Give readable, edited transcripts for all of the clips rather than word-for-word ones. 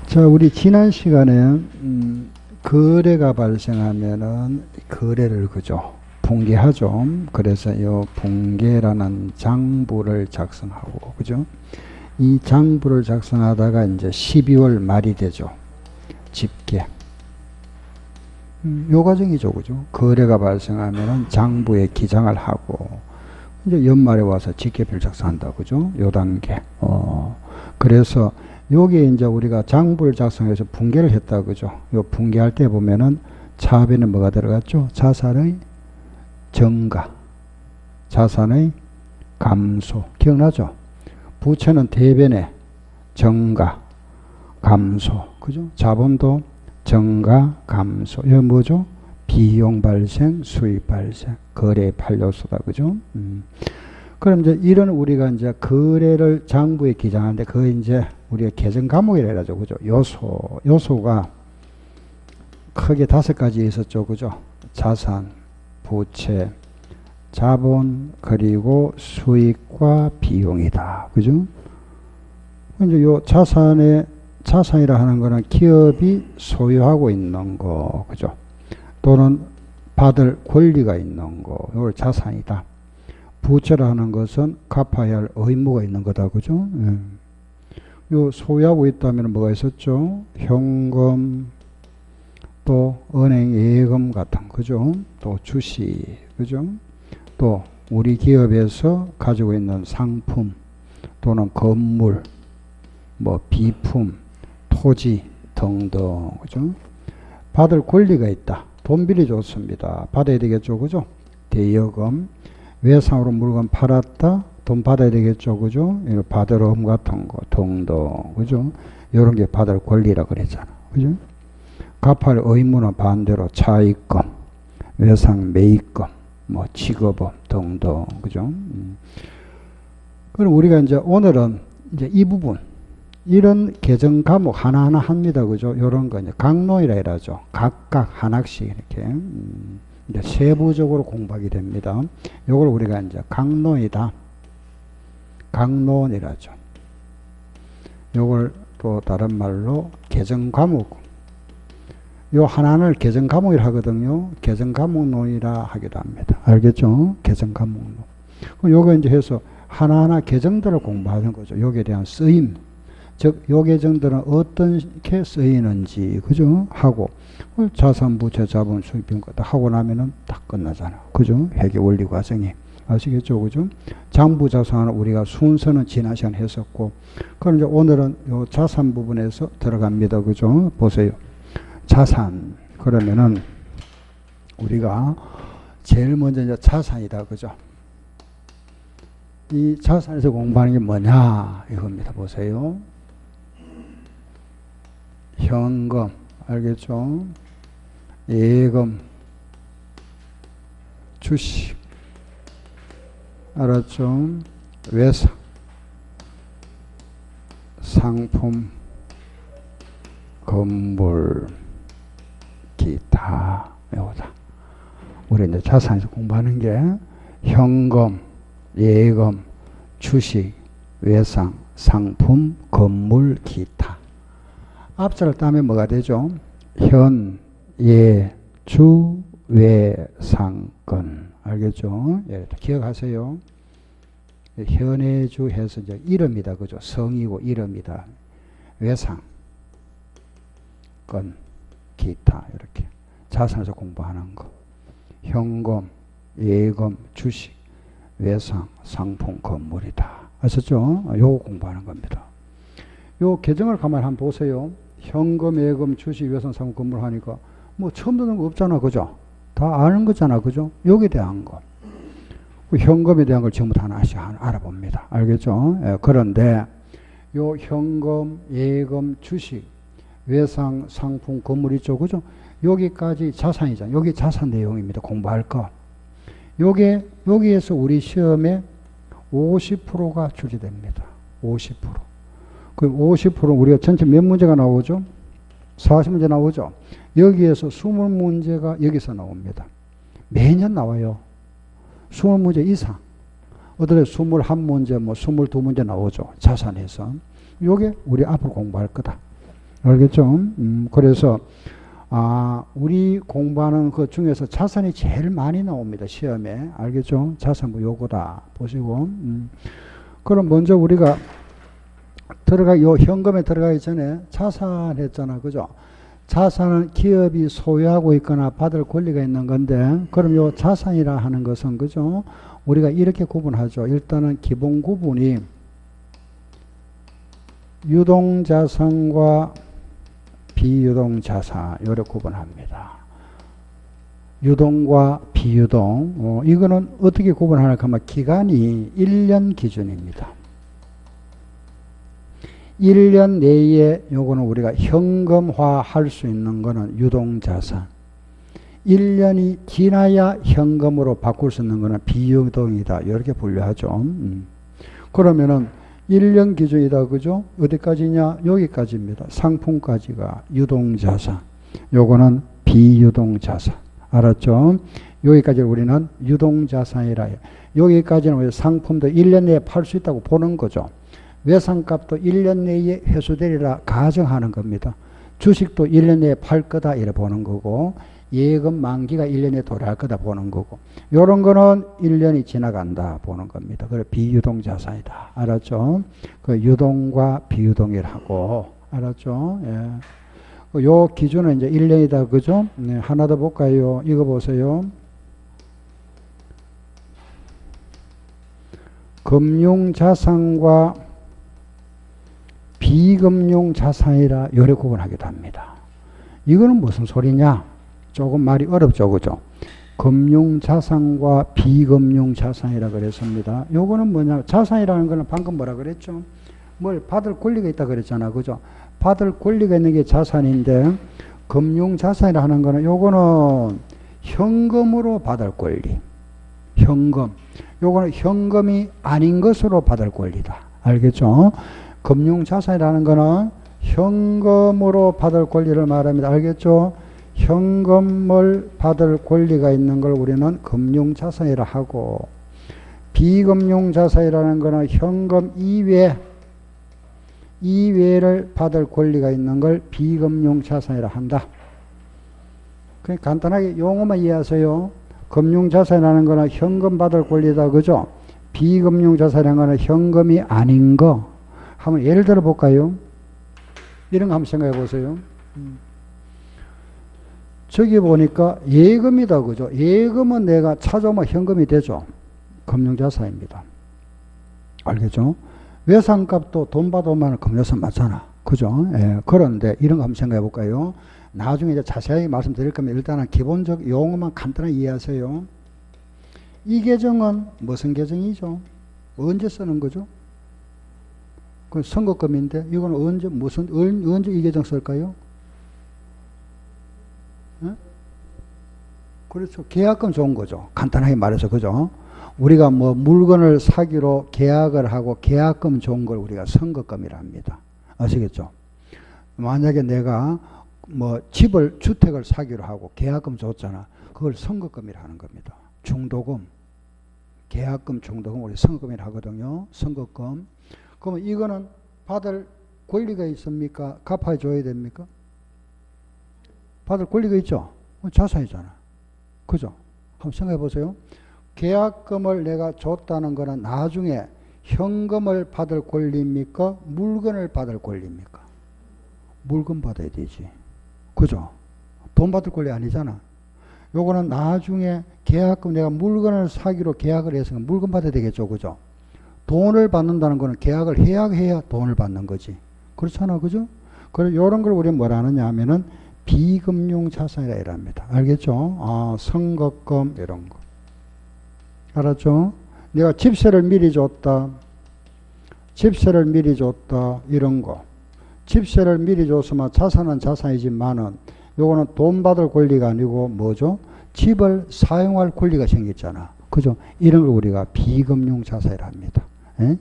자, 우리 지난 시간에 거래가 발생하면은 거래를 그죠? 붕괴하죠. 그래서 이 붕괴라는 장부를 작성하고 그죠? 이 장부를 작성하다가 이제 12월 말이 되죠. 집계. 요 과정이죠, 그죠? 거래가 발생하면은 장부에 기장을 하고 이제 연말에 와서 집계표를 작성한다, 그죠? 요 단계. 그래서 여기에 이제 우리가 장부를 작성해서 붕괴를 했다, 그죠? 요 붕괴할 때 보면은 차압에는 뭐가 들어갔죠? 자산의 증가, 자산의 감소. 기억나죠? 부채는 대변의 증가, 감소. 그죠? 자본도 증가, 감소. 이거 뭐죠? 비용 발생, 수익 발생, 거래의 8요소다, 그죠? 그럼 이제 이런 우리가 이제 거래를 장부에 기장하는데 그 이제 우리가 계정 과목이라 해야죠, 그죠? 요소가 크게 5가지 있었죠, 그죠? 자산, 부채, 자본, 그리고 수익과 비용이다, 그죠? 이제 요 자산이라 하는 거는 기업이 소유하고 있는 거, 그죠? 또는 받을 권리가 있는 거, 이걸 자산이다. 부채라는 것은 갚아야 할 의무가 있는 거다, 그죠? 요 소유하고 있다면 뭐가 있었죠? 현금, 또 은행 예금 같은, 그죠? 또 주식, 그죠? 또 우리 기업에서 가지고 있는 상품 또는 건물, 뭐 비품, 토지 등등, 그죠? 받을 권리가 있다. 돈 빌려줬습니다. 받아야 되겠죠, 그죠? 대여금, 외상으로 물건 팔았다. 돈 받아야 되겠죠, 그죠? 받을 음 같은 거 등등, 그죠? 이런 게 받을 권리라 그랬잖아, 그죠? 갚을 의무는 반대로 차익금, 외상 매입금, 뭐 직업금 등등, 그죠? 그럼 우리가 이제 오늘은 이제 이 부분, 이런 계정 과목 하나하나 합니다, 그죠? 이런 거 이제 강론이라 해야죠. 각각 하나씩 이렇게 이제 세부적으로 공부하게 됩니다. 이걸 우리가 이제 강론이다, 강론이라죠. 이걸 또 다른 말로 계정 과목. 요 하나를 계정 과목이라 하거든요. 계정 과목론이라 하기도 합니다. 알겠죠? 계정 과목론. 그럼 요거 이제 해서 하나하나 계정들을 공부하는 거죠. 요기에 대한 쓰임. 즉, 요 계정들은 어떻게 쓰이는지, 그죠? 하고, 자산, 부채, 자본, 수익, 비용 다 하고 나면은 다 끝나잖아. 그죠? 회계 원리 과정이. 아시겠죠? 그죠? 장부 자산은 우리가 순서는 지난 시간 했었고, 그럼 이제 오늘은 요 자산 부분에서 들어갑니다. 그죠? 보세요. 자산. 그러면은 우리가 제일 먼저 이제 자산이다. 그죠? 이 자산에서 공부하는 게 뭐냐? 이겁니다. 보세요. 현금. 알겠죠? 예금. 주식. 알았죠? 외상. 상품. 건물. 기타. 이거다. 우리 이제 자산에서 공부하는 게 현금, 예금, 주식, 외상, 상품, 건물, 기타. 앞자를 따면 뭐가 되죠? 현, 예, 주, 외, 상, 건. 알겠죠? 예, 기억하세요. 현해주 해서 이제 이름이다, 그죠? 성이고 이름이다. 외상, 건, 기타. 이렇게 자산에서 공부하는 거. 현금, 예금, 주식, 외상, 상품, 건물이다. 아셨죠? 요거 공부하는 겁니다. 요 계정을 가만히 한번 보세요. 현금, 예금, 주식, 외상, 상품, 건물 하니까 뭐 처음 듣는 거 없잖아, 그죠? 다 아는 거잖아, 그죠? 여기에 대한 거. 현금에 대한 걸 전부 다 하나씩 알아봅니다. 알겠죠? 예, 그런데 요 현금, 예금, 주식, 외상, 상품, 건물 있죠, 그죠? 여기까지 자산이잖아. 여기 자산 내용입니다. 공부할 거. 여기에서 우리 시험에 50%가 출제됩니다. 50%. 그 50%는 우리가 전체 몇 문제가 나오죠? 40문제 나오죠? 여기에서 20문제가 여기서 나옵니다. 매년 나와요. 20문제 이상. 어떨 때 21문제, 뭐 22문제 나오죠. 자산에서. 요게 우리 앞으로 공부할 거다. 알겠죠? 그래서 우리 공부하는 그 중에서 자산이 제일 많이 나옵니다. 시험에. 알겠죠? 자산 뭐 요거다. 보시고. 그럼 먼저 우리가 요 현금에 들어가기 전에 자산 했잖아. 그죠? 자산은 기업이 소유하고 있거나 받을 권리가 있는 건데, 그럼 요 자산이라 하는 것은, 그죠? 우리가 이렇게 구분하죠. 일단은 기본 구분이 유동자산과 비유동자산, 요렇게 구분합니다. 유동과 비유동. 이거는 어떻게 구분하는가 하면 기간이 1년 기준입니다. 1년 내에 요거는 우리가 현금화 할 수 있는 거는 유동자산. 1년이 지나야 현금으로 바꿀 수 있는 거는 비유동이다. 이렇게 분류하죠. 그러면은 1년 기준이다. 그죠? 어디까지냐? 여기까지입니다. 상품까지가 유동자산. 요거는 비유동자산. 알았죠? 여기까지 우리는 유동자산이라 해요. 여기까지는 우리 상품도 1년 내에 팔 수 있다고 보는 거죠. 외상값도 1년 내에 회수되리라 가정하는 겁니다. 주식도 1년 내에 팔 거다 이래 보는 거고, 예금 만기가 1년에 도래할 거다 보는 거고, 요런 거는 1년이 지나간다 보는 겁니다. 그래 비유동 자산이다. 알았죠? 그 유동과 비유동이라고. 알았죠? 예. 요 기준은 이제 1년이다. 그죠? 네, 하나 더 볼까요? 이거 보세요. 금융자산과 비금융자산이라 요래 구분하기도 합니다. 이거는 무슨 소리냐? 조금 말이 어렵죠. 그죠? 금융자산과 비금융자산이라 그랬습니다. 요거는 뭐냐? 자산이라는 거는 방금 뭐라 그랬죠? 뭘 받을 권리가 있다 그랬잖아. 그죠? 받을 권리가 있는 게 자산인데, 금융자산이라 하는 거는 요거는 현금으로 받을 권리. 현금. 요거는 현금이 아닌 것으로 받을 권리다. 알겠죠? 금융자산이라는 거는 현금으로 받을 권리를 말합니다. 알겠죠? 현금을 받을 권리가 있는 걸 우리는 금융자산이라 하고, 비금융자산이라는 거는 현금 이외를 받을 권리가 있는 걸 비금융자산이라 한다. 그냥 간단하게 용어만 이해하세요. 금융자산이라는 거는 현금 받을 권리다. 그죠? 비금융자산이라는 거는 현금이 아닌 거. 한번 예를 들어 볼까요? 이런 거 한번 생각해 보세요. 저기 보니까 예금이다. 그죠? 예금은 내가 찾아오면 현금이 되죠. 금융자산입니다. 알겠죠? 외상값도 돈 받아오면 금융자산 맞잖아. 그죠? 예, 그런데 이런 거 한번 생각해 볼까요? 나중에 이제 자세하게 말씀드릴 거면 일단은 기본적 용어만 간단하게 이해하세요. 이 계정은 무슨 계정이죠? 언제 쓰는 거죠? 그 선거금인데 이건 언제 이 계정 쓸까요? 네? 그렇죠. 계약금 좋은 거죠. 간단하게 말해서. 그죠? 우리가 뭐 물건을 사기로 계약을 하고 계약금 좋은 걸 우리가 선거금이라 합니다. 아시겠죠? 만약에 내가 뭐 주택을 사기로 하고 계약금 줬잖아. 그걸 선거금이라 하는 겁니다. 중도금. 계약금, 중도금 우리 선거금이라 하거든요. 선거금. 그러면 이거는 받을 권리가 있습니까? 갚아줘야 됩니까? 받을 권리가 있죠? 자산이잖아. 그죠? 한번 생각해 보세요. 계약금을 내가 줬다는 거는 나중에 현금을 받을 권리입니까? 물건을 받을 권리입니까? 물건 받아야 되지. 그죠? 돈 받을 권리 아니잖아. 요거는 나중에 계약금 내가 물건을 사기로 계약을 해서 물건 받아야 되겠죠. 그죠? 돈을 받는다는 거는 계약을 해야 돈을 받는 거지. 그렇잖아. 그죠? 그래서 요런 걸 우리 뭐라 하느냐 하면은 비금융 자산이라 합니다. 알겠죠? 선거금 이런 거. 알았죠? 내가 집세를 미리 줬다. 이런 거. 집세를 미리 줬으면 자산은 자산이지만은 요거는 돈 받을 권리가 아니고 뭐죠? 집을 사용할 권리가 생겼잖아. 그죠? 이런 걸 우리가 비금융 자산이라 합니다. 예.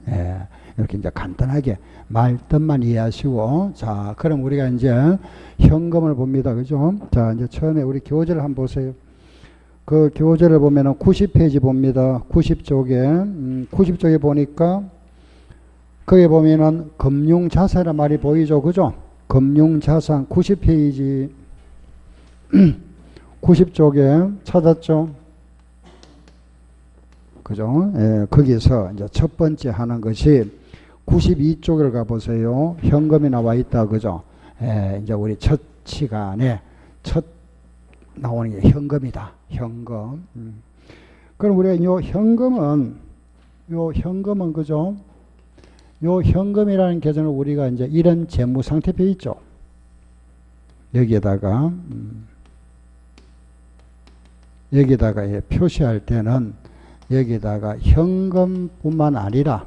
이렇게 이제 간단하게 말뜻만 이해하시고, 자, 그럼 우리가 이제 현금을 봅니다. 그죠? 자, 이제 처음에 우리 교재를 한번 보세요. 그 교재를 보면은 90페이지 봅니다. 90쪽에, 90쪽에 보니까, 거기에 보면은 금융자산이라는 말이 보이죠. 그죠? 금융자산 90페이지 90쪽에 찾았죠? 그죠? 예, 거기서 이제 첫 번째 하는 것이 92쪽을 가보세요. 현금이 나와 있다. 그죠? 예, 이제 우리 첫 시간에 첫 나오는 게 현금이다. 현금. 그럼 우리가 요 현금은 그죠? 요 현금이라는 계정을 우리가 이제 이런 재무 상태표 있죠? 여기에다가 예, 표시할 때는 여기다가 현금뿐만 아니라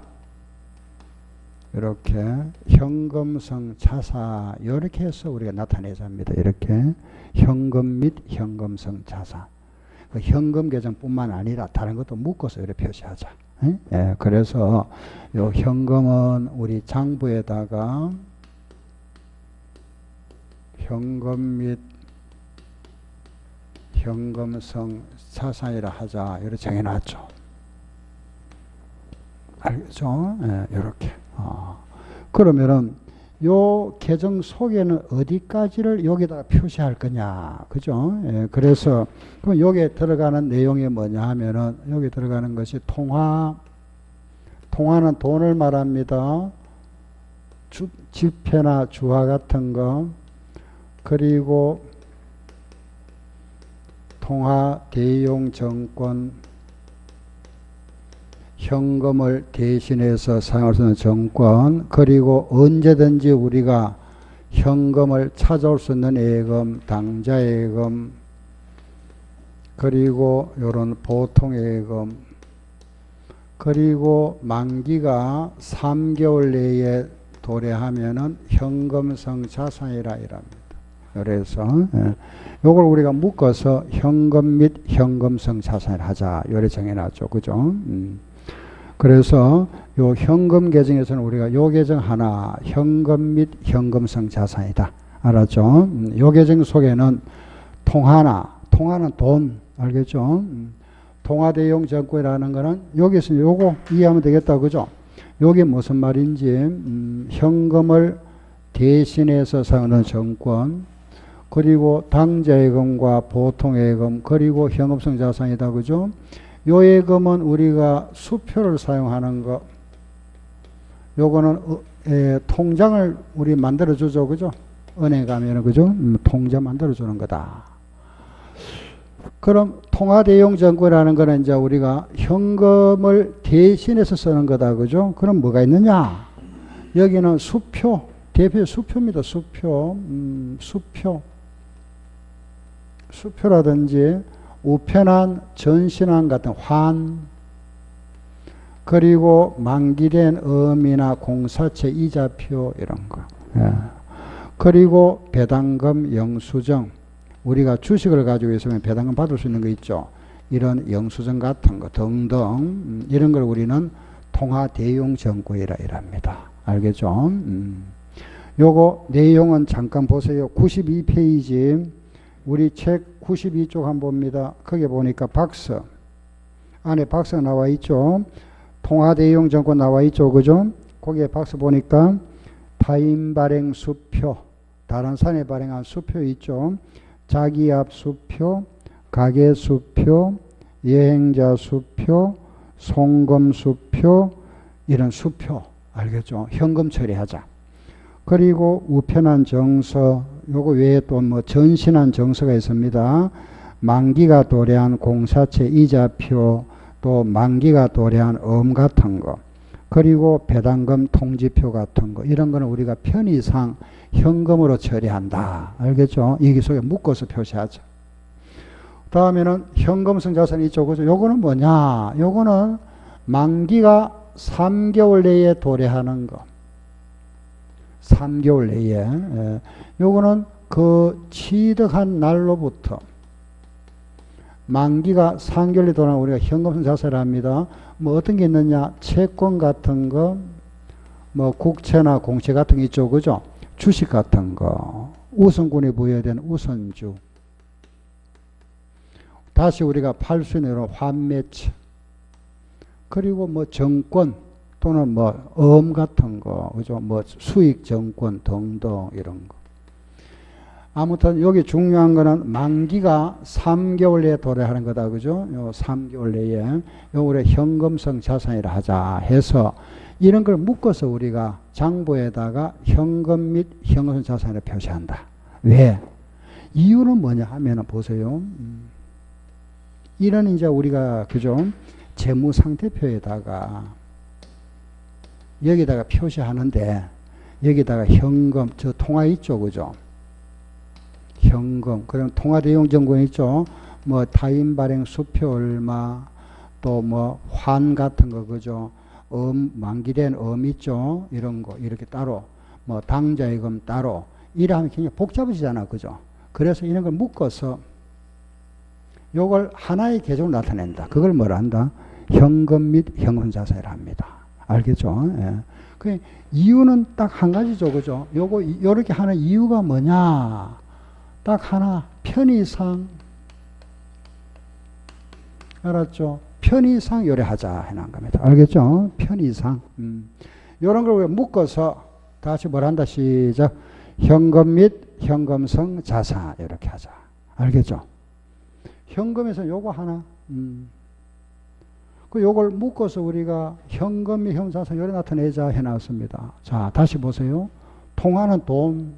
이렇게 현금성 자산 이렇게 해서 우리가 나타내자 합니다. 이렇게 현금 및 현금성 자산. 그 현금 계정뿐만 아니라 다른 것도 묶어서 이렇게 표시하자. 예, 그래서 요 현금은 우리 장부에다가 현금 및 현금성 자산이라 하자. 이렇게 정해놨죠. 알겠죠? 예, 이렇게. 그러면은 요 계정 속에는 어디까지를 여기다가 표시할 거냐. 그죠? 예, 그래서 그럼 여기에 들어가는 내용이 뭐냐 하면은 여기 들어가는 것이 통화는 돈을 말합니다. 지폐나 주화 같은 거. 그리고 통화 대용 정권, 현금을 대신해서 사용할 수 있는 정권, 그리고 언제든지 우리가 현금을 찾아올 수 있는 예금, 당좌예금, 그리고 이런 보통예금, 그리고 만기가 3개월 내에 도래하면은 현금성 자산이라 이랍니다. 그래서 요걸 우리가 묶어서 현금 및 현금성 자산을 하자. 요래 정해놨죠. 그죠? 그래서 요 현금 계정에서는 우리가 요 계정 하나 현금 및 현금성 자산이다. 알았죠? 요 계정 속에는 통화는 돈. 알겠죠? 통화대용 정권이라는 거는 여기서 요거 이해하면 되겠다. 그죠? 요게 무슨 말인지 현금을 대신해서 사용하는 정권, 그리고 당좌예금과 보통예금, 그리고 현금성 자산이다. 그죠? 요 예금은 우리가 수표를 사용하는 거, 요거는 통장을 우리 만들어 주죠. 그죠? 은행 가면은 그죠? 통장 만들어 주는 거다. 그럼 통화대용 정권이라는 거는 이제 우리가 현금을 대신해서 쓰는 거다. 그죠? 그럼 뭐가 있느냐? 여기는 수표, 대표 수표입니다. 수표라든지 우편한, 전신한 같은 환, 그리고 만기된 어미나 공사채 이자표 이런 거. 예. 그리고 배당금 영수증. 우리가 주식을 가지고 있으면 배당금 받을 수 있는 거 있죠. 이런 영수증 같은 거 등등 이런 걸 우리는 통화 대용 정권이라 이랍니다. 알겠죠? 요거 내용은 잠깐 보세요. 92페이지 우리 책 92쪽 한번 봅니다. 거기 보니까 박스 안에 박스가 나와 있죠. 통화 대용 정권 나와 있죠. 그죠? 거기에 박스 보니까 타인 발행 수표, 다른 사람이 발행한 수표 있죠. 자기압 수표, 가계 수표, 여행자 수표, 송금 수표, 이런 수표. 알겠죠? 현금 처리하자. 그리고 우편한 정서, 요거 외에 또 뭐 전신한 정서가 있습니다. 만기가 도래한 공사채 이자표, 또 만기가 도래한 엄 같은 거, 그리고 배당금 통지표 같은 거, 이런 거는 우리가 편의상 현금으로 처리한다. 알겠죠? 여기 속에 묶어서 표시하죠. 다음에는 현금성 자산이 있죠. 그죠? 요거는 뭐냐? 요거는 만기가 3개월 내에 도래하는 거. 3개월 내에. 요거는 그 취득한 날로부터 만기가 3개월이 도래하면 우리가 현금성 자산을 합니다. 뭐 어떤 게 있느냐? 채권 같은 거, 뭐 국채나 공채 같은 게 있죠. 그죠? 주식 같은 거, 우선군이 부여된 우선주, 다시 우리가 팔 수 있는 환매채, 그리고 뭐 정권, 또는 뭐 같은 거, 그죠? 뭐 수익 정권 등등 이런 거. 아무튼 여기 중요한 거는 만기가 3개월 내에 도래하는 거다, 그죠? 요 3개월 내에 요거를 현금성 자산이라 하자 해서 이런 걸 묶어서 우리가 장부에다가 현금 및 현금성 자산을 표시한다. 왜? 이유는 뭐냐 하면은 보세요. 이런 이제 우리가 그죠? 재무상태표에다가 여기다가 표시하는데 여기다가 현금 저 통화 있죠, 그죠? 현금 그럼 통화 대용 정권 있죠. 뭐 타인 발행 수표 얼마 또 뭐 환 같은 거 그죠? 만기된 있죠. 이런 거 이렇게 따로 뭐 당좌예금 따로 이러면 굉장히 복잡해지잖아, 그죠? 그래서 이런 걸 묶어서 요걸 하나의 계정으로 나타낸다. 그걸 뭐라 한다? 현금 및 현금 자산이라 합니다. 알겠죠? 예. 그 이유는 딱 한 가지죠, 그죠? 요렇게 하는 이유가 뭐냐? 딱 하나, 편의상. 알았죠? 편의상 요래하자 해놓은 겁니다. 알겠죠? 편의상. 요런 걸 묶어서 다시 뭘 한다, 시작. 현금 및 현금성 자산 이렇게 하자. 알겠죠? 현금에서 요거 하나. 요걸 묶어서 우리가 현금 및 현금 자산 요래 나타내자 해놨습니다. 자, 다시 보세요. 통화는 돈.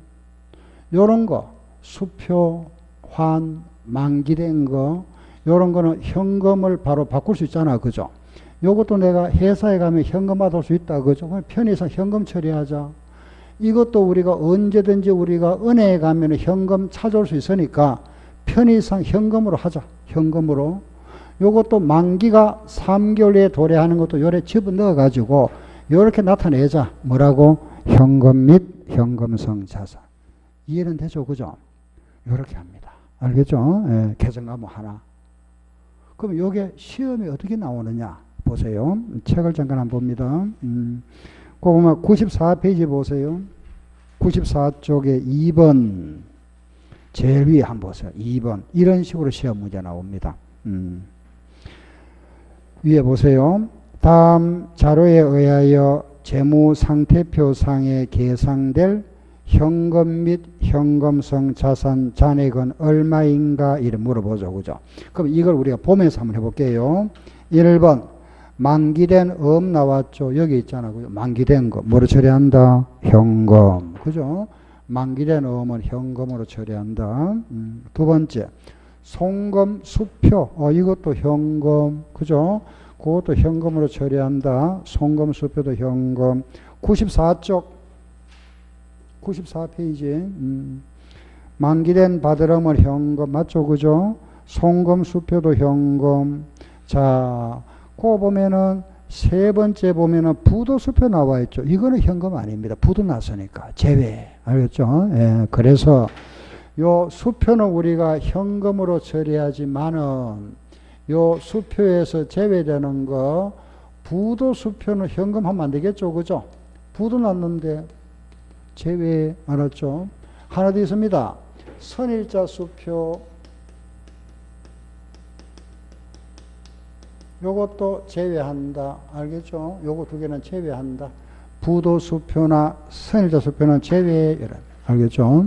요런 거. 수표, 환, 만기된 거, 요런 거는 현금을 바로 바꿀 수 있잖아, 그죠? 요것도 내가 회사에 가면 현금 받을 수 있다, 그죠? 편의상 현금 처리하자. 이것도 우리가 언제든지 우리가 은행에 가면 현금 찾아올 수 있으니까 편의상 현금으로 하자, 현금으로. 요것도 만기가 3개월 내에 도래하는 것도 요래 집어넣어가지고 요렇게 나타내자. 뭐라고? 현금 및 현금성 자산. 이해는 되죠, 그죠? 요렇게 합니다. 알겠죠? 예, 계정과목 하나. 그럼 요게 시험이 어떻게 나오느냐? 보세요. 책을 잠깐 한번 봅니다. 그거 보면 94페이지 보세요. 94쪽에 2번. 제일 위에 한번 보세요. 2번. 이런 식으로 시험 문제 나옵니다. 위에 보세요. 다음 자료에 의하여 재무상태표상에 계상될 현금 및 현금성 자산 잔액은 얼마인가 이래 물어보죠, 그죠? 그럼 이걸 우리가 보면서 한번 해볼게요. 1번 만기된 나왔죠. 여기 있잖아, 그죠? 만기된 거 뭐로 처리한다? 현금, 그죠? 만기된 은 현금으로 처리한다. 두 번째 송금 수표, 이것도 현금, 그죠? 그것도 현금으로 처리한다. 송금 수표도 현금. 94페이지. 만기된 받으러면 현금, 맞죠? 그죠? 송금 수표도 현금. 자, 그거 보면은 세 번째 보면은 부도 수표 나와 있죠. 이거는 현금 아닙니다. 부도 났으니까. 제외. 알겠죠? 예, 그래서 요 수표는 우리가 현금으로 처리하지만은 요 수표에서 제외되는 거, 부도 수표는 현금 하면 안 되겠죠? 그죠? 부도 났는데 제외. 알았죠? 하나 더 있습니다. 선일자 수표. 요것도 제외한다. 알겠죠? 요거 두 개는 제외한다. 부도 수표나 선일자 수표는 제외. 알겠죠?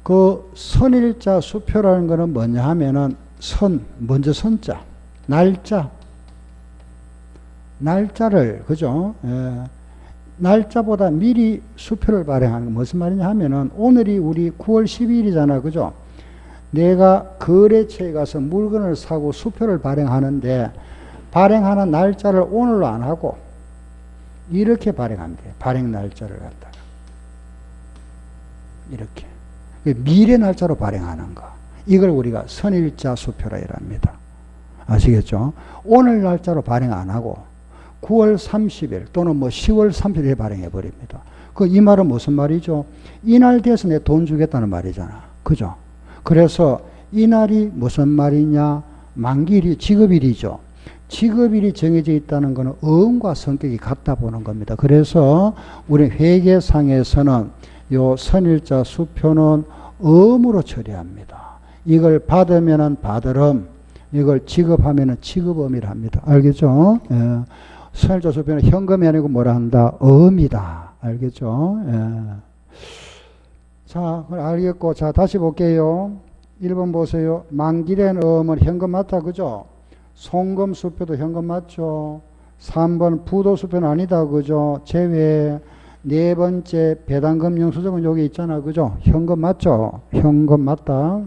그 선일자 수표라는 거는 뭐냐 하면은 먼저 선자, 날짜를, 그죠? 예. 날짜보다 미리 수표를 발행하는 거 무슨 말이냐 하면은 오늘이 우리 9월 12일이잖아, 그죠? 내가 거래처에 가서 물건을 사고 수표를 발행하는데 발행하는 날짜를 오늘로 안 하고 이렇게 발행하면 돼. 발행 날짜를 갖다가 이렇게 미래 날짜로 발행하는 거, 이걸 우리가 선일자 수표라 이랍니다. 아시겠죠? 오늘 날짜로 발행 안 하고 9월 30일 또는 뭐 10월 30일에 발행해 버립니다. 이 말은 무슨 말이죠? 이날 돼서 내 돈 주겠다는 말이잖아, 그죠? 그래서 이날이 무슨 말이냐? 만기일이 지급일이죠. 지급일이 정해져 있다는 것은 어음과 성격이 같다 보는 겁니다. 그래서 우리 회계상에서는 요 선일자 수표는 어음으로 처리합니다. 이걸 받으면은 받으름, 이걸 지급하면은 지급음이라 합니다. 알겠죠? 예. 선일자 수표는 현금이 아니고 뭐라 한다? 어음이다. 알겠죠? 예. 자, 알겠고. 자, 다시 볼게요. 1번 보세요. 만기된 어음은 현금 맞다. 그죠? 송금 수표도 현금 맞죠? 3번 부도 수표는 아니다. 그죠? 제외. 네 번째 배당금 영수증은 여기 있잖아. 그죠? 현금 맞죠? 현금 맞다.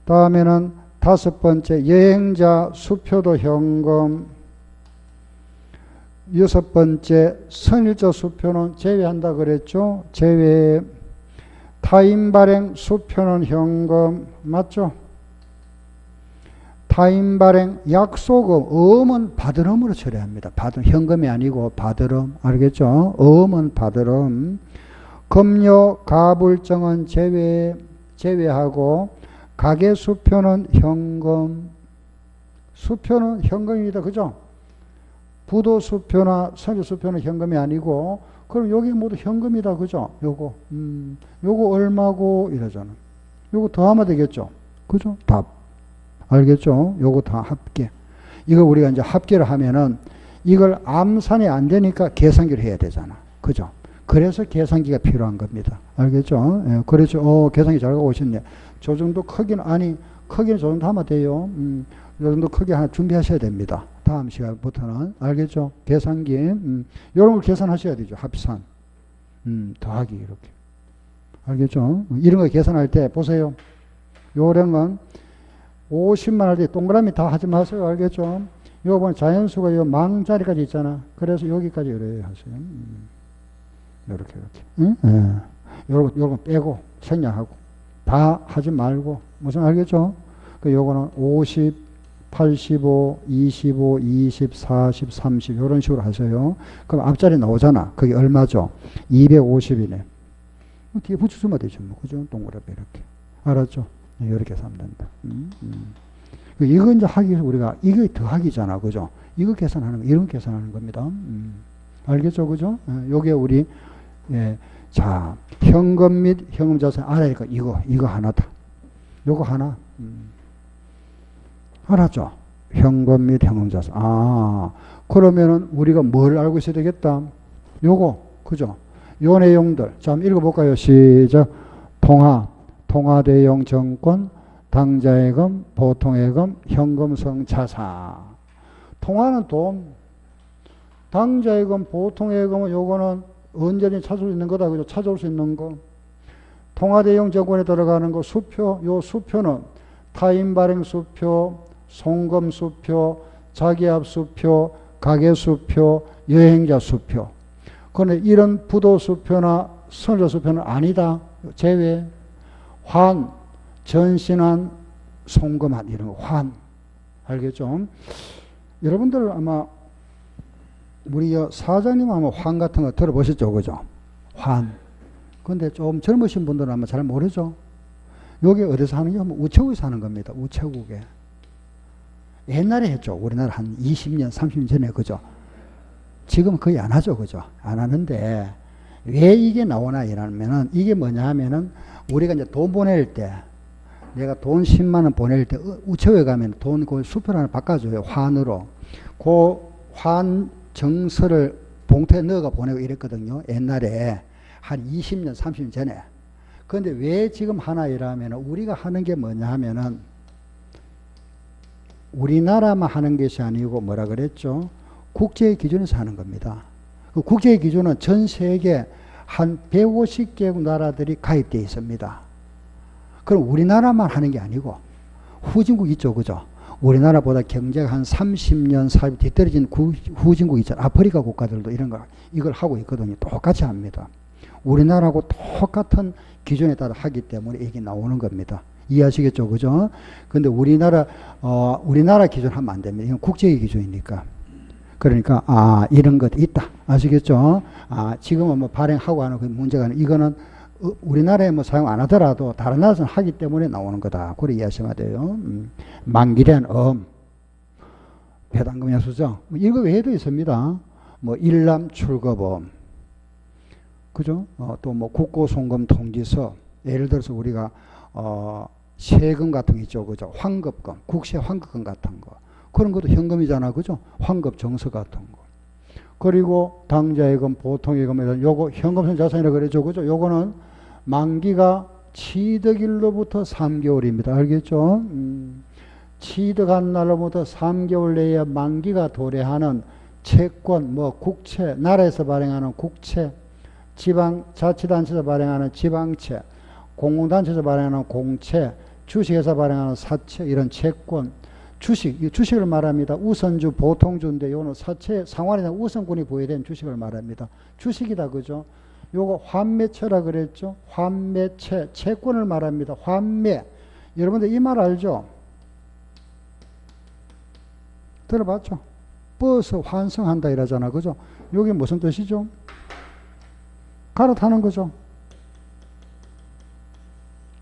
다음에는 다섯 번째 여행자 수표도 현금. 여섯 번째 선일자 수표는 제외한다 그랬죠? 제외. 타인 발행 수표는 현금 맞죠? 타인 발행 약소금 어음은 받으름으로 처리합니다. 받으름 현금이 아니고 받으름 알겠죠? 어음은 받으름. 금요 가불증은 제외하고 가계 수표는 현금. 수표는 현금입니다. 그죠? 부도 수표나 선주 수표는 현금이 아니고 그럼 여기 모두 현금이다. 그죠? 요거 얼마고 이러잖아. 요거 더하면 되겠죠? 그죠? 답. 알겠죠? 요거 다 합계. 이거 우리가 이제 합계를 하면은 이걸 암산이 안 되니까 계산기를 해야 되잖아. 그죠? 그래서 계산기가 필요한 겁니다. 알겠죠? 예, 그렇죠. 계산기 잘 가고 오셨네. 저 정도 크기는, 크기는 저 정도 하면 돼요. 요 정도 크기 하나 준비하셔야 됩니다. 다음 시간부터는. 알겠죠? 계산기. 요런 걸 계산하셔야 되죠. 합산. 더하기, 이렇게. 알겠죠? 이런 거 계산할 때, 보세요. 요런 건 50만 할 때 동그라미 다 하지 마세요. 알겠죠? 요번 자연수가 요 망자리까지 있잖아. 그래서 여기까지 이렇게 하세요. 요렇게. 응? 예. 요런 빼고, 생략하고. 다 하지 말고. 무슨 알겠죠? 요거는 50, 85, 25, 20, 40, 30 이런 식으로 하세요. 그럼 앞자리 나오잖아. 그게 얼마죠? 250이네. 뒤에 붙여주면 되죠. 뭐. 그죠? 동그라미 이렇게. 알았죠? 이렇게 하면 된다. 이거 이제 하기 위해서 우리가 이게 더하기잖아. 그죠? 이거 계산하는 거, 이런 계산하는 겁니다. 알겠죠? 그죠? 요게 우리, 예. 자, 현금 및 현금 자산 알아야니까 이거 하나다. 요거 하나. 알았죠? 현금 및 현금 자산. 그러면은 우리가 뭘 알고 있어야 되겠다? 요거, 그죠? 요 내용들. 자, 한번 읽어볼까요? 시작. 통화대용 정권, 당좌예금, 보통예금, 현금성 자산. 통화는 돈, 당좌예금, 보통예금은 요거는 언제든지 찾을 수 있는 거다. 그죠? 찾아올 수 있는 거. 통화대용 정권에 들어가는 거 수표, 요 수표는 타인 발행 수표, 송금 수표, 자기압 수표, 가계 수표, 여행자 수표. 그런데 이런 부도 수표나 선조 수표는 아니다. 제외. 환, 전신한, 송금한 이런 거 환. 알겠죠? 여러분들 아마 우리 사장님 아마 환 같은 거 들어보셨죠? 그죠? 환. 근데 좀 젊으신 분들은 아마 잘 모르죠? 여기 어디서 하는 게 우체국에서 하는 겁니다. 우체국에. 옛날에 했죠. 우리나라 한 20년, 30년 전에. 그죠? 지금 거의 안 하죠. 그죠? 안 하는데 왜 이게 나오나 이러면은 이게 뭐냐 하면은 우리가 이제 돈 보낼 때 내가 돈 10만 원 보낼 때 우체국에 가면 돈 그 수표를 하나 바꿔줘요. 환으로. 그 환 정서를 봉투에 넣어가 보내고 이랬거든요. 옛날에 한 20년, 30년 전에. 그런데 왜 지금 하나 이러면 우리가 하는 게 뭐냐 하면은 우리나라만 하는 것이 아니고 뭐라 그랬죠? 국제의 기준에서 하는 겁니다. 그 국제의 기준은 전 세계 한 150개국 나라들이 가입되어 있습니다. 그럼 우리나라만 하는 게 아니고 후진국 있죠. 그죠? 우리나라보다 경제가 한 30년 사이 뒤떨어진 후진국 있잖아요. 아프리카 국가들도 이걸 하고 있거든요. 똑같이 합니다. 우리나라하고 똑같은 기준에 따라 하기 때문에 이게 나오는 겁니다. 이해하시겠죠? 그죠? 근데 우리나라 기준 하면 안 됩니다. 이건 국제의 기준이니까. 그러니까, 이런 것도 있다. 아시겠죠? 지금은 뭐 발행하고 하는 그 문제가 아니라 이거는 우리나라에 뭐 사용 안 하더라도 다른 나라에서는 하기 때문에 나오는 거다. 그렇게 이해하시면 돼요. 만기된 배당금 약수죠. 이거 외에도 있습니다. 뭐 일람 출거범. 그죠? 또 뭐 국고송금 통지서. 예를 들어서 우리가, 세금 같은 거 있죠. 그죠? 환급금, 국세 환급금 같은 거. 그런 것도 현금이잖아. 그죠? 환급 정서 같은 거. 그리고 당좌예금, 보통예금에서 요거 현금성 자산이라고 그러죠. 그죠? 요거는 만기가 취득일로부터 3개월입니다. 알겠죠? 취득한 날로부터 3개월 내에 만기가 도래하는 채권, 뭐 국채, 나라에서 발행하는 국채, 지방자치단체에서 발행하는 지방채, 공공단체에서 발행하는 공채, 주식회사 발행하는 사채, 이런 채권, 주식, 주식을 말합니다. 우선주, 보통주인데 요거는 사채, 상환이나 우선권이 부여된 주식을 말합니다. 주식이다, 그죠? 요거 환매채라 그랬죠? 환매채, 채권을 말합니다. 환매. 여러분들 이 말 알죠? 들어봤죠? 버스 환승한다 이러잖아, 그죠? 요게 무슨 뜻이죠? 갈아타는 거죠.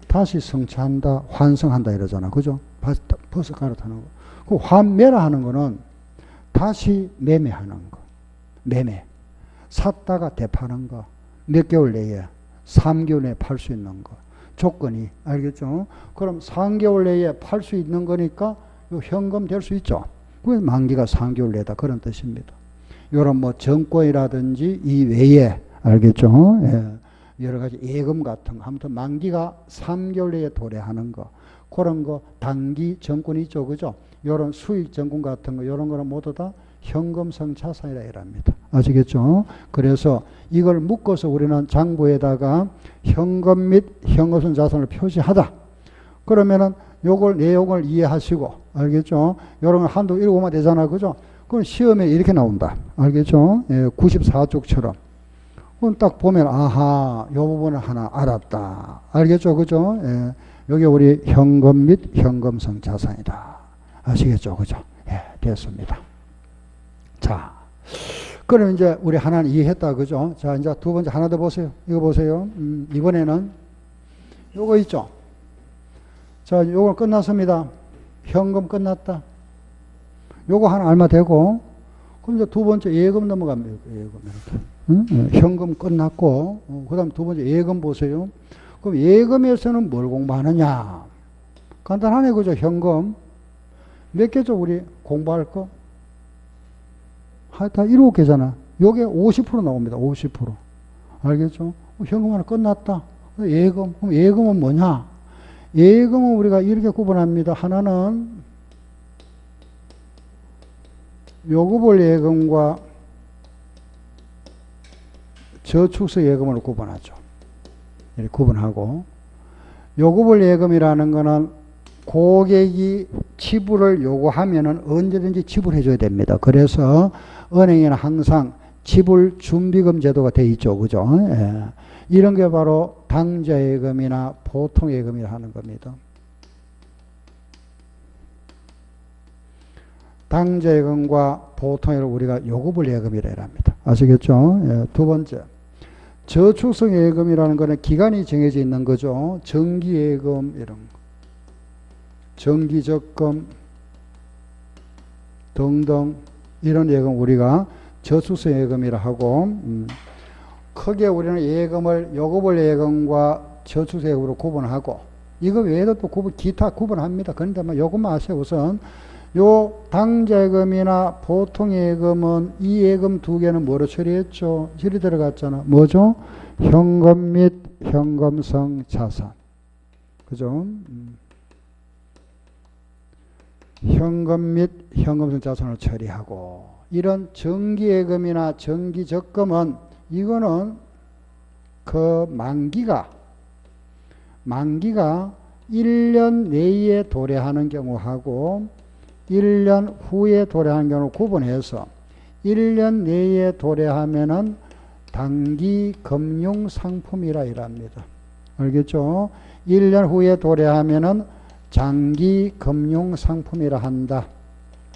다시 성취한다, 환승한다 이러잖아, 그죠? 버스 갈아타는 거. 그 환매라 하는 거는 다시 매매하는 거. 매매. 샀다가 되파는 거. 몇 개월 내에, 3개월 내에 팔 수 있는 거. 조건이, 알겠죠? 그럼 3개월 내에 팔 수 있는 거니까 요 현금 될 수 있죠. 그 만기가 3개월 내다 그런 뜻입니다. 요런 뭐 정권이라든지 이 외에, 알겠죠? 예. 여러 가지 예금 같은 거, 아무튼 만기가 3개월 내에 도래하는 거, 그런 거, 단기 정권이 있죠, 그죠? 요런 수익 정권 같은 거, 요런 거는 모두 다 현금성 자산이라 이랍니다. 아시겠죠? 그래서 이걸 묶어서 우리는 장부에다가 현금 및 현금성 자산을 표시하다. 그러면은 요걸 내용을 이해하시고, 알겠죠? 요런 걸 한두 읽으면 되잖아, 그죠? 그럼 시험에 이렇게 나온다. 알겠죠? 예, 94쪽처럼. 그럼 딱 보면, 아하, 요 부분을 하나 알았다. 알겠죠? 그죠? 예, 여기 우리 현금 및 현금성 자산이다. 아시겠죠? 그죠? 예, 됐습니다. 자, 그럼 이제 우리 하나는 이해했다. 그죠? 자, 이제 두 번째 하나 더 보세요. 이거 보세요. 이번에는 요거 있죠? 자, 요거 끝났습니다. 현금 끝났다. 요거 하나 얼마 되고, 그럼 이제 두 번째 예금 넘어갑니다. 예금 이렇게. 현금 끝났고, 그 다음 두 번째 예금 보세요. 그럼 예금에서는 뭘 공부하느냐? 간단하네, 그죠? 현금. 몇 개죠, 우리 공부할 거? 하여튼 7개잖아. 요게 50% 나옵니다. 50%. 알겠죠? 현금 하나 끝났다. 예금. 그럼 예금은 뭐냐? 예금은 우리가 이렇게 구분합니다. 하나는 요구볼 예금과 저축성 예금으로 구분하죠. 이렇게 구분하고, 요구볼 예금이라는 거는 고객이 지불을 요구하면은 언제든지 지불해줘야 됩니다. 그래서 은행에는 항상 지불 준비금 제도가 돼 있죠. 그죠? 예. 이런 게 바로 당좌예금이나 보통예금이라 하는 겁니다. 당좌예금과 보통예금을 우리가 요구볼 예금이라 합니다. 아시겠죠? 예. 두 번째, 저축성 예금이라는 거는 기간이 정해져 있는 거죠. 정기예금 이런 거, 정기적금 등등 이런 예금 우리가 저축성 예금이라 하고, 크게 우리는 예금을 요구볼 예금과 저축성 예금으로 구분하고, 이거 외에도 또 기타 구분합니다. 그런데 요것만 아세요. 우선 요 당좌예금이나 보통예금은 이 예금 두 개는 뭐로 처리했죠? 처리 들어갔잖아. 뭐죠? 현금 및 현금성 자산. 그죠? 현금 및 현금성 자산을 처리하고, 이런 정기예금이나 정기적금은 이거는 그 만기가 1년 내에 도래하는 경우하고 1년 후에 도래하는 경우를 구분해서 1년 내에 도래하면은 단기 금융 상품이라 이랍니다. 알겠죠? 1년 후에 도래하면은 장기 금융 상품이라 한다.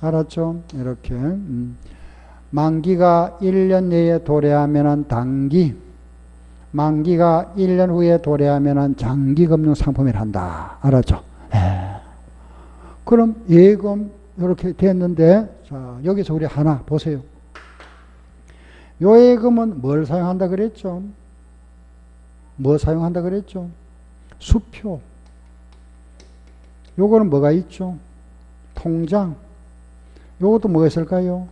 알았죠? 이렇게. 만기가 1년 내에 도래하면은 단기, 만기가 1년 후에 도래하면은 장기 금융 상품이라 한다. 알았죠? 예. 그럼 예금 이렇게 됐는데, 자, 여기서 우리 하나 보세요. 요 예금은 뭘 사용한다 그랬죠? 뭐 사용한다 그랬죠? 수표. 요거는 뭐가 있죠? 통장. 요것도 뭐가 있을까요?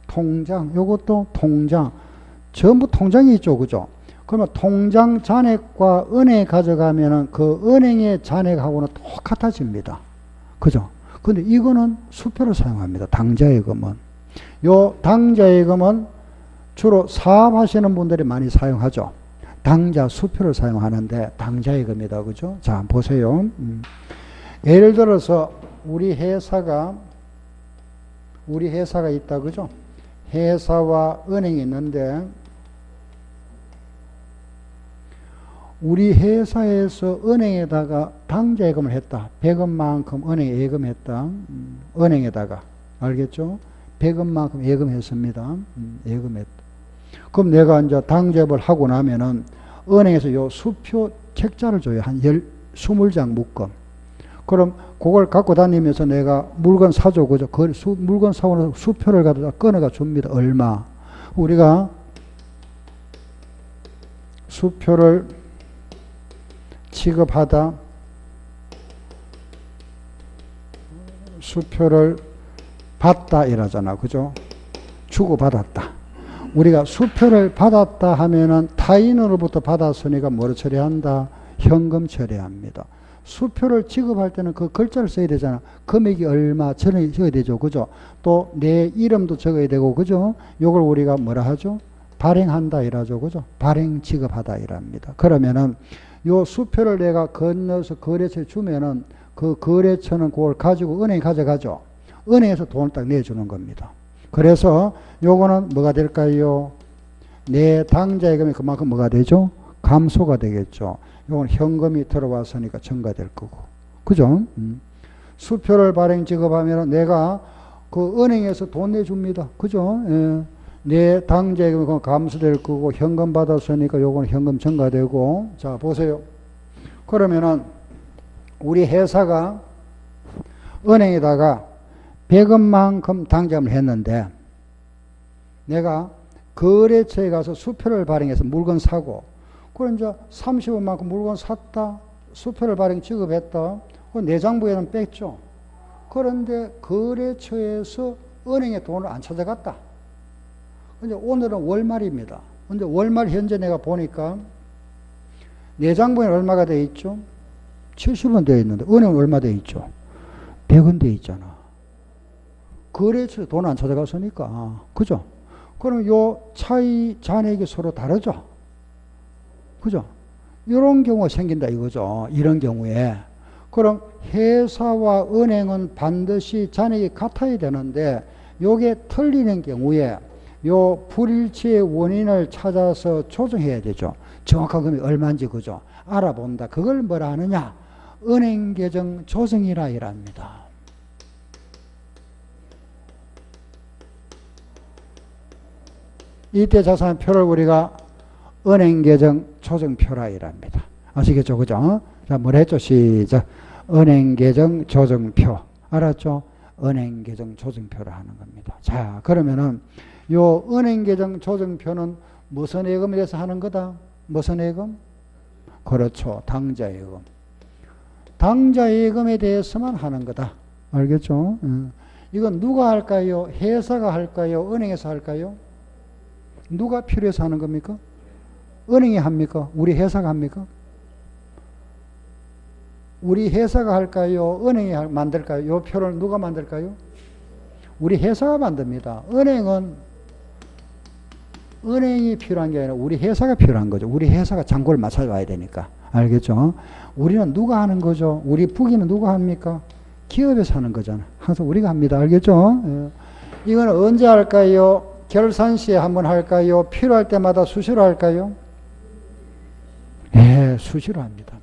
통장. 요것도 통장. 전부 통장이 있죠. 그죠? 그러면 통장 잔액과 은행에 가져가면은 그 은행의 잔액하고는 똑같아집니다. 그죠? 근데 이거는 수표를 사용합니다. 당좌예금은. 요 당좌예금은 주로 사업하시는 분들이 많이 사용하죠. 당좌 수표를 사용하는데 당좌예금이다. 그죠? 자, 보세요. 예를 들어서 우리 회사가 있다. 그죠? 회사와 은행이 있는데 우리 회사에서 은행에다가 당좌예금을 했다. 100원만큼 은행에 예금했다. 은행에다가. 알겠죠? 100원만큼 예금했습니다. 예금했다. 그럼 내가 이제 당좌를 하고 나면은 은행에서 요 수표 책자를 줘요. 한 20장 묶음. 그럼 그걸 갖고 다니면서 내가 물건 사줘. 그죠? 물건 사고 나서 수표를 갖다 꺼내가 줍니다. 얼마. 우리가 수표를 취급하다. 수표를 받다 이러잖아. 그죠? 주고받았다. 우리가 수표를 받았다 하면은 타인으로부터 받았으니까 뭐를 처리한다? 현금 처리합니다. 수표를 지급할 때는 그 글자를 써야 되잖아. 금액이 얼마 적어야 되죠. 그죠? 또 내 이름도 적어야 되고, 그죠? 요걸 우리가 뭐라 하죠? 발행한다 이라죠. 그죠? 발행 지급하다 이랍니다. 그러면은 요 수표를 내가 건너서 거래처에 주면은 그 거래처는 그걸 가지고 은행에 가져가죠. 은행에서 돈을 딱 내주는 겁니다. 그래서 요거는 뭐가 될까요? 내 당좌예금이 그만큼 뭐가 되죠? 감소가 되겠죠. 요건 현금이 들어왔으니까 증가될 거고. 그죠? 수표를 발행 지급하면 내가 그 은행에서 돈 내줍니다. 그죠? 예. 내 당좌예금이 감소될 거고 현금 받았으니까 요건 현금 증가되고. 자, 보세요. 그러면은 우리 회사가 은행에다가 100원만큼 당첨을 했는데 내가 거래처에 가서 수표를 발행해서 물건 사고 그럼 이제 30원만큼 물건 샀다. 수표를 발행 지급했다. 그 내장부에는 뺐죠. 그런데 거래처에서 은행에 돈을 안 찾아갔다. 근데 오늘은 월말입니다. 근데 월말 현재 내가 보니까 내장부에는 얼마가 돼 있죠? 70원 돼 있는데 은행은 얼마 돼 있죠? 100원 돼 있잖아. 거래처에 돈 안 찾아갔으니까. 그죠? 그럼 요 차이 잔액이 서로 다르죠? 그죠? 이런 경우가 생긴다 이거죠. 이런 경우에. 그럼 회사와 은행은 반드시 잔액이 같아야 되는데 요게 틀리는 경우에 요 불일치의 원인을 찾아서 조정해야 되죠. 정확한 금액이 얼마인지 그죠? 알아본다. 그걸 뭐라 하느냐? 은행계정 조정이라 이랍니다. 이때 자산표를 우리가 은행계정 조정표라 이랍니다. 아시겠죠? 그죠? 자, 뭘 했죠? 시작. 은행계정 조정표. 알았죠? 은행계정 조정표라 하는 겁니다. 자, 그러면은 요 은행계정 조정표는 무슨 예금에 대해서 하는 거다? 무슨 예금? 그렇죠. 당좌예금. 당좌예금에 대해서만 하는 거다. 알겠죠? 이건 누가 할까요? 회사가 할까요? 은행에서 할까요? 누가 필요해서 하는 겁니까? 은행이 합니까? 우리 회사가 합니까? 우리 회사가 할까요? 은행이 만들까요? 요 표를 누가 만들까요? 우리 회사가 만듭니다. 은행이 필요한 게 아니라 우리 회사가 필요한 거죠. 우리 회사가 잔고를 맞춰와야 되니까. 알겠죠? 우리는 누가 하는 거죠? 우리 부기는 누가 합니까? 기업에서 하는 거잖아. 항상 우리가 합니다. 알겠죠? 예. 이거는 언제 할까요? 결산 시에 한번 할까요? 필요할 때마다 수시로 할까요? 네, 수시로 합니다.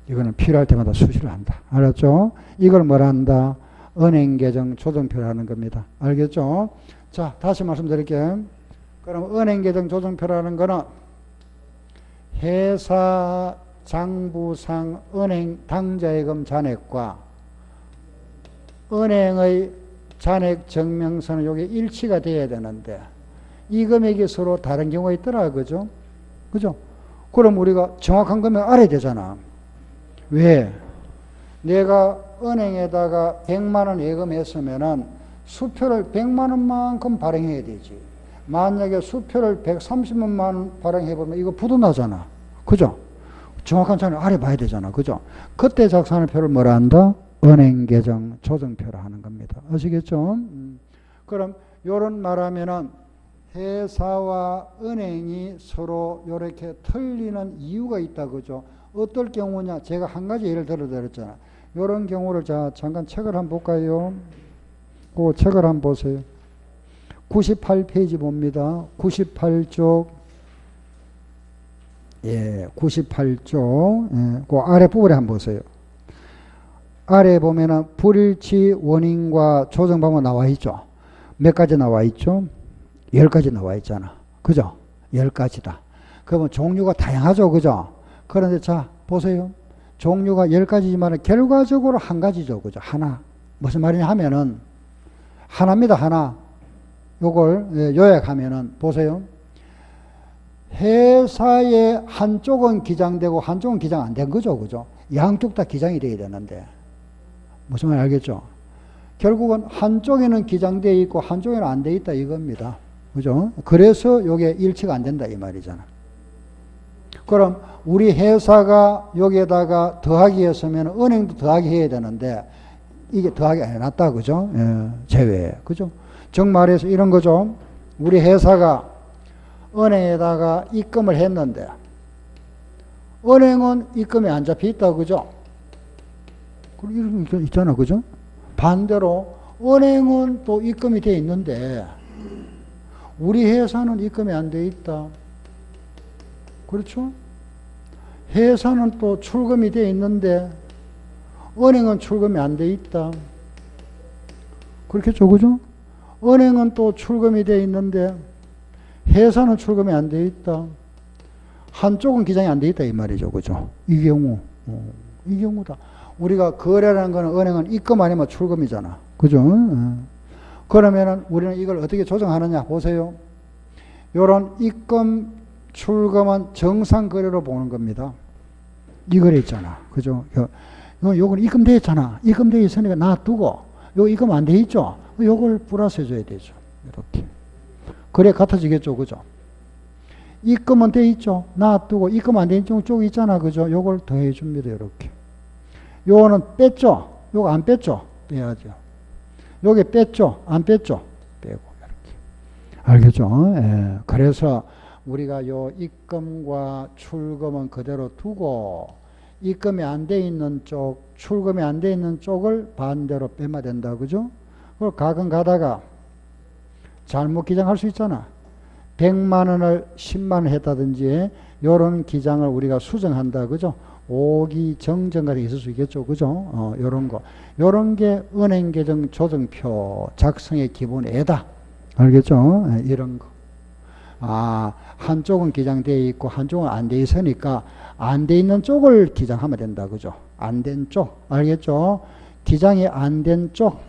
이거는 필요할 때마다 수시로 한다. 알았죠? 이걸 뭐라 한다? 은행계정 조정표라는 겁니다. 알겠죠? 자, 다시 말씀드릴게요. 그럼 은행계정 조정표라는 거는 회사 장부상 은행 당좌예금 잔액과 은행의 잔액 증명서는 여기 일치가 돼야 되는데 이 금액이 서로 다른 경우가 있더라. 그죠? 그죠? 그럼 우리가 정확한 금액 알아야 되잖아. 왜? 내가 은행에다가 100만 원 예금했으면은 수표를 100만 원만큼 발행해야 되지. 만약에 수표를 130만 원 발행해보면 이거 부도 나잖아. 그죠? 정확한 차이를 아래 봐야 되잖아. 그죠? 그때 작성표를 뭐라 한다? 은행계정 조정표라 하는 겁니다. 아시겠죠? 그럼 요런 말하면은 회사와 은행이 서로 이렇게 틀리는 이유가 있다. 그죠? 어떨 경우냐? 제가 한 가지 예를 들어드렸잖아. 요런 경우를 자, 잠깐 책을 한번 볼까요? 그 책을 한번 보세요. 98페이지 봅니다. 98쪽. 예, 98쪽. 예, 그 아래 부분에 한번 보세요. 아래 보면은 불일치 원인과 조정 방법 나와 있죠. 몇 가지 나와 있죠? 10가지 나와 있잖아. 그죠? 10가지다. 그러면 종류가 다양하죠. 그죠? 그런데 자, 보세요. 종류가 10가지지만 결과적으로 한 가지죠. 그죠? 하나. 무슨 말이냐 하면은 하나입니다. 하나. 요걸 요약하면은 보세요. 회사의 한쪽은 기장되고 한쪽은 기장 안 된 거죠. 그죠? 양쪽 다 기장이 돼야 되는데 무슨 말 알겠죠? 결국은 한쪽에는 기장되어 있고 한쪽에는 안 돼 있다 이겁니다. 그죠? 그래서 요게 일치가 안 된다 이 말이잖아. 그럼 우리 회사가 여기에다가 더하기 했으면 은행도 더하기 해야 되는데 이게 더하기 안 해놨다. 그죠? 예, 제외. 그죠? 즉 말해서 이런 거죠. 우리 회사가 은행에다가 입금을 했는데 은행은 입금이 안 잡혀 있다. 그죠? 이런 거 있잖아. 그죠? 반대로 은행은 또 입금이 돼 있는데 우리 회사는 입금이 안 돼 있다. 그렇죠? 회사는 또 출금이 돼 있는데 은행은 출금이 안 돼 있다. 그렇겠죠? 그죠? 은행은 또 출금이 돼 있는데 회사는 출금이 안 돼 있다. 한쪽은 기장이 안 돼 있다 이 말이죠. 그죠? 이 경우다. 우리가 거래라는 거는 은행은 입금 아니면 출금이잖아. 그죠? 그러면은 우리는 이걸 어떻게 조정하느냐 보세요. 요런 입금 출금은 정상 거래로 보는 겁니다. 이 거래 있잖아. 그죠? 요건 입금돼 있잖아. 입금돼 있으니까 놔두고 요 입금 안 돼 있죠? 요걸 플러스 해줘야 되죠. 이렇게. 그래 같아지겠죠. 그죠? 입금은 돼 있죠. 놔두고 입금 안 돼 있는 쪽 있잖아. 그죠? 요걸 더해 줍니다. 이렇게. 요거는 뺐죠. 요거 안 뺐죠. 빼야죠. 요게 뺐죠. 안 뺐죠. 빼고 이렇게. 알겠죠? 예. 그래서 우리가 요 입금과 출금은 그대로 두고 입금이 안 돼 있는 쪽, 출금이 안 돼 있는 쪽을 반대로 빼면 된다. 그죠? 그걸 가끔 가다가 잘못 기장할 수 있잖아. 100만 원을 10만 원 했다든지 요런 기장을 우리가 수정한다. 그죠? 오기정정 같은 게 있을 수 있겠죠. 그죠? 요런 거. 요런 게 은행계정 조정표 작성의 기본에다. 알겠죠? 이런 거. 아, 한쪽은 기장되어 있고 한쪽은 안 돼 있으니까 안 돼 있는 쪽을 기장하면 된다. 그죠? 안 된 쪽. 알겠죠? 기장이 안 된 쪽.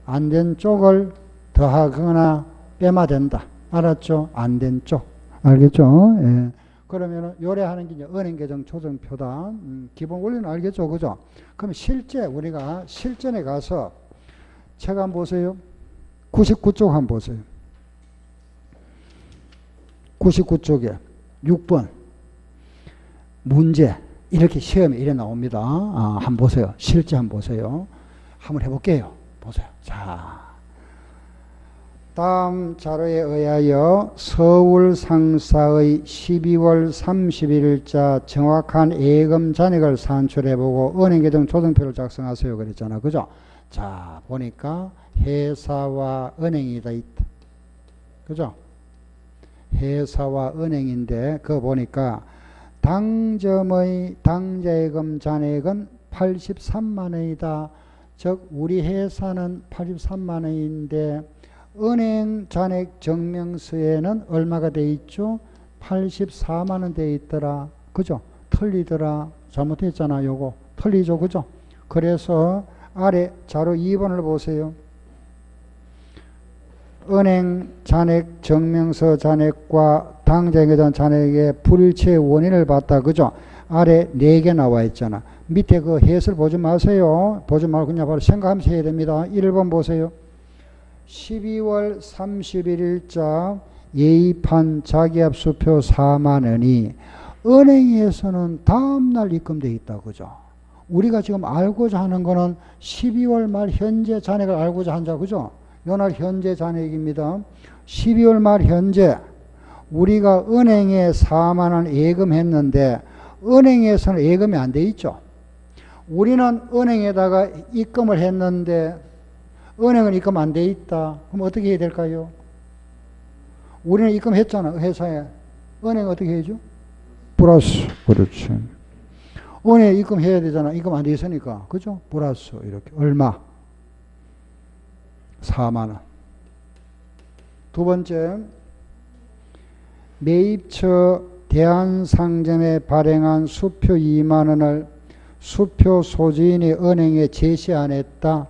안 된 쪽을 더하거나 빼면 된다. 알았죠? 안 된 쪽. 알겠죠? 예. 그러면 요래하는 게 이제 은행계정 조정표다. 기본 원리는 알겠죠? 그죠? 그럼 실제 우리가 실전에 가서 책 한번 보세요. 99쪽 한번 보세요. 99쪽에 6번 문제 이렇게 시험에 이래 나옵니다. 한번 보세요. 실제 한번 보세요. 한번 해볼게요. 보세요. 자, 다음 자료에 의하여 서울 상사의 12월 31일자 정확한 예금 잔액을 산출해보고 은행계정 조정표를 작성하세요. 그랬잖아. 그죠? 자, 보니까 회사와 은행이 다 있다. 그죠? 회사와 은행인데 그거 보니까 당점의 당자예금 잔액은 83만 원이다. 즉 우리 회사는 83만 원인데 은행 잔액 증명서에는 얼마가 돼 있죠? 84만 원 돼 있더라. 그죠? 틀리더라. 잘못했잖아. 요거 틀리죠. 그죠? 그래서 아래 자료 2번을 보세요. 은행 잔액, 증명서 잔액과 당장계좌 잔액의 불일치의 원인을 봤다. 그죠? 아래 4개 나와 있잖아. 밑에 그 해설 보지 마세요. 보지 말고 그냥 바로 생각하면서 해야 됩니다. 1번 보세요. 12월 31일자 예입한 자기압 수표 4만 원이 은행에서는 다음날 입금되어 있다. 그죠? 우리가 지금 알고자 하는 거는 12월 말 현재 잔액을 알고자 한다. 그죠? 요날 현재 잔액입니다. 12월 말 현재 우리가 은행에 4만 원 예금했는데 은행에서는 예금이 안 돼 있죠. 우리는 은행에다가 입금을 했는데 은행은 입금 안 돼 있다. 그럼 어떻게 해야 될까요? 우리는 입금했잖아. 회사에. 은행 어떻게 해야죠? 플러스. 그렇지. 은행에 입금해야 되잖아. 입금 안 돼 있으니까. 그죠? 플러스. 이렇게. 얼마? 4만 원. 두 번째, 매입처 대한상점에 발행한 수표 2만 원을 수표 소지인이 은행에 제시 안 했다.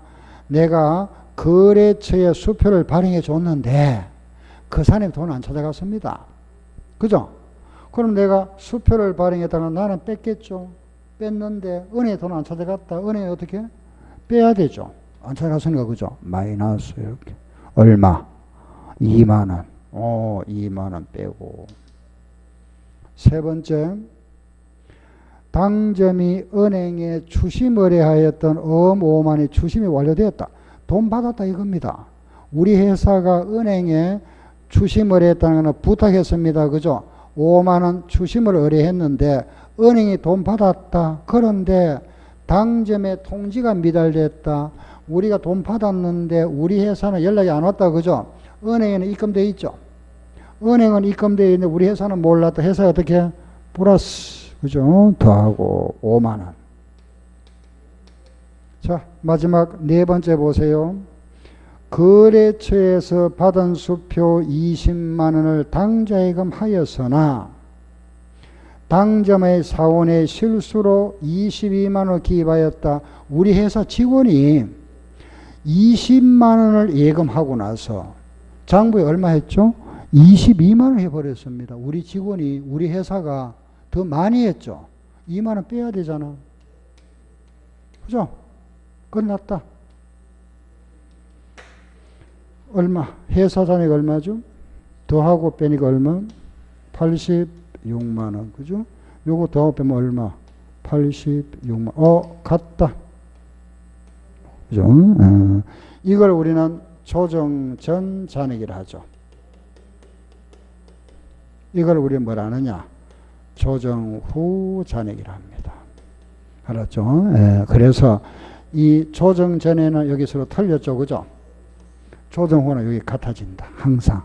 내가 거래처에 수표를 발행해 줬는데 그 사람이 돈 안 찾아갔습니다. 그죠? 그럼 내가 수표를 발행했다가 나는 뺐겠죠. 뺐는데 은행에 돈 안 찾아갔다. 은행에 어떻게? 빼야 되죠. 안 찾아갔으니까. 그죠? 마이너스 이렇게. 얼마? 2만 원. 2만 원 빼고. 세 번째, 당점이 은행에 추심 의뢰하였던 5만이 추심이 완료되었다. 돈 받았다 이겁니다. 우리 회사가 은행에 추심 의뢰했다는 것은 부탁했습니다. 그죠? 5만원 추심을 의뢰했는데 은행이 돈 받았다. 그런데 당점에 통지가 미달됐다. 우리가 돈 받았는데 우리 회사는 연락이 안 왔다. 그죠? 은행에는 입금되어 있죠. 은행은 입금되어 있는데 우리 회사는 몰랐다. 회사가 어떻게? 플러스. 그죠? 더하고 5만원. 자, 마지막 네 번째 보세요. 거래처에서 받은 수표 20만원을 당자예금 하였으나 당점의 사원의 실수로 22만원 기입하였다. 우리 회사 직원이 20만원을 예금하고 나서 장부에 얼마 했죠? 22만원 해버렸습니다. 우리 직원이, 우리 회사가 더 많이 했죠. 2만원 빼야 되잖아. 그죠? 끝났다. 얼마? 회사 잔액 얼마죠? 더하고 빼니까 얼마? 86만원. 그죠? 요거 더하고 빼면 얼마? 86만원. 같다. 그죠? 이걸 우리는 조정 전 잔액이라 하죠. 이걸 우리 뭐라 하느냐? 조정 후 잔액이라 합니다. 알았죠? 그래서 이 조정 전에는 여기 서로 틀렸죠. 그죠? 조정 후는 여기 같아진다. 항상.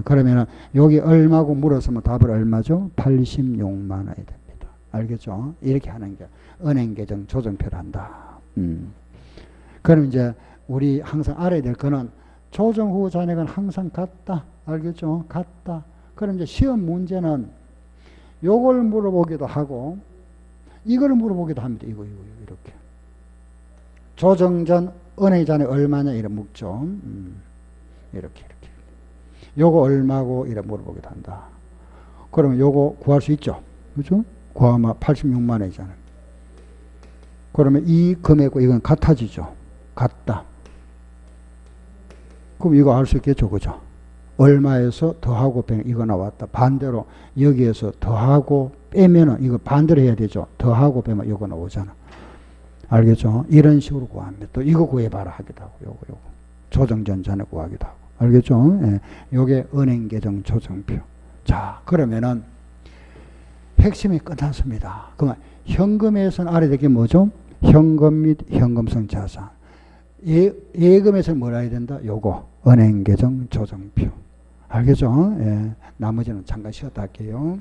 그러면은 여기 얼마고 물었으면 답을 얼마죠? 86만 원이 됩니다. 알겠죠? 이렇게 하는 게 은행 계정 조정표를 한다. 그럼 이제 우리 항상 알아야 될 거는 조정 후 잔액은 항상 같다. 알겠죠? 같다. 그럼 이제 시험 문제는 요걸 물어보기도 하고 이걸 물어보기도 합니다. 이거 이렇게. 조정 전 은행 잔액 얼마냐 이래 묻죠. 이렇게. 요거 얼마고 이래 물어보기도 한다. 그러면 요거 구할 수 있죠. 그죠? 구하면 86만 원이잖아요. 그러면 이 금액과 이건 같아지죠. 같다. 그럼 이거 알 수 있겠죠. 그죠? 얼마에서 더하고 빼면 이거 나왔다. 반대로 여기에서 더하고 빼면은 이거 반대로 해야 되죠. 더하고 빼면 이거 나오잖아. 알겠죠? 이런 식으로 구합니다. 또 이거 구해봐라 하기도 하고 요거 조정 전 잔액 구하기도 하고. 알겠죠? 요게 은행 계정 조정표. 자, 그러면은 핵심이 끝났습니다. 그러면 현금에서는 알아야 될 게 뭐죠? 현금 및 현금성 자산. 예금에서는 뭐라 해야 된다? 요거 은행 계정 조정표. 알겠죠? 나머지는 잠깐 쉬었다 할게요.